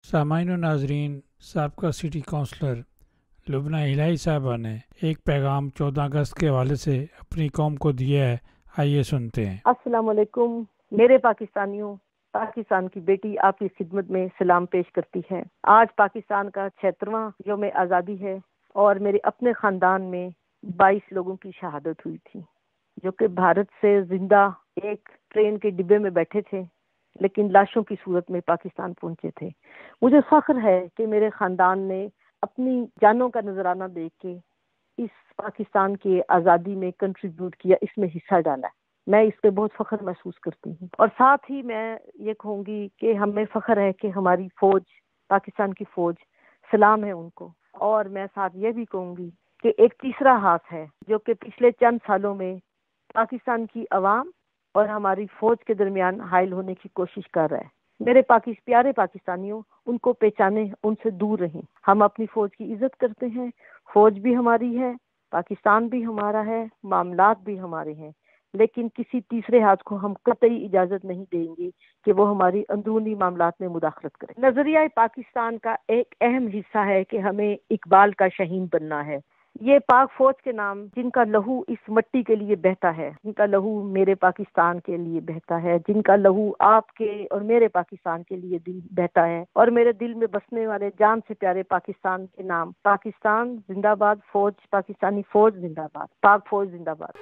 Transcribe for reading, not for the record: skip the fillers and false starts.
सामाईन व नाजरीन, साबका सिटी काउंसलर लुबना इलाही साहबा ने एक पैगाम 14 अगस्त के हवाले से अपनी कौम को दिया है। आइए सुनते हैं। अस्सलाम वालेकुम मेरे पाकिस्तानियों, पाकिस्तान की बेटी आपकी खिदमत में सलाम पेश करती है। आज पाकिस्तान का 76वां यौम आज़ादी है और मेरे अपने ख़ानदान में 22 लोगों की शहादत हुई थी, जो कि भारत से जिंदा एक ट्रेन के डिब्बे में बैठे थे, लेकिन लाशों की सूरत में पाकिस्तान पहुंचे थे। मुझे फख्र है कि मेरे ख़ानदान ने अपनी जानों का नजराना देख के इस पाकिस्तान की आज़ादी में कंट्रीब्यूट किया, इसमें हिस्सा डाला। मैं इस पे बहुत फख्र महसूस करती हूँ। और साथ ही मैं ये कहूँगी कि हमें फख्र है कि हमारी फौज, पाकिस्तान की फौज, सलाम है उनको। और मैं साथ ये भी कहूँगी कि एक तीसरा हाथ है जो कि पिछले चंद सालों में पाकिस्तान की अवाम और हमारी फौज के दरमियान हाइल होने की कोशिश कर रहा है। मेरे प्यारे पाकिस्तानियों, उनको पहचाने, उनसे दूर रहें। हम अपनी फौज की इज्जत करते हैं। फौज भी हमारी है, पाकिस्तान भी हमारा है, मामलात भी हमारे हैं, लेकिन किसी तीसरे हाथ को हम कतई इजाजत नहीं देंगे कि वो हमारी अंदरूनी मामलात में मुदाखलत करे। नजरिया पाकिस्तान का एक अहम हिस्सा है कि हमें इकबाल का शहीन बनना है। ये पाक फौज के नाम, जिनका लहू इस मट्टी के लिए बहता है, जिनका लहू मेरे पाकिस्तान के लिए बहता है, जिनका लहू आपके और मेरे पाकिस्तान के लिए दिल बहता है, और मेरे दिल में बसने वाले जान से प्यारे पाकिस्तान के नाम, पाकिस्तान जिंदाबाद, फौज, पाकिस्तानी फौज जिंदाबाद, पाक फौज जिंदाबाद।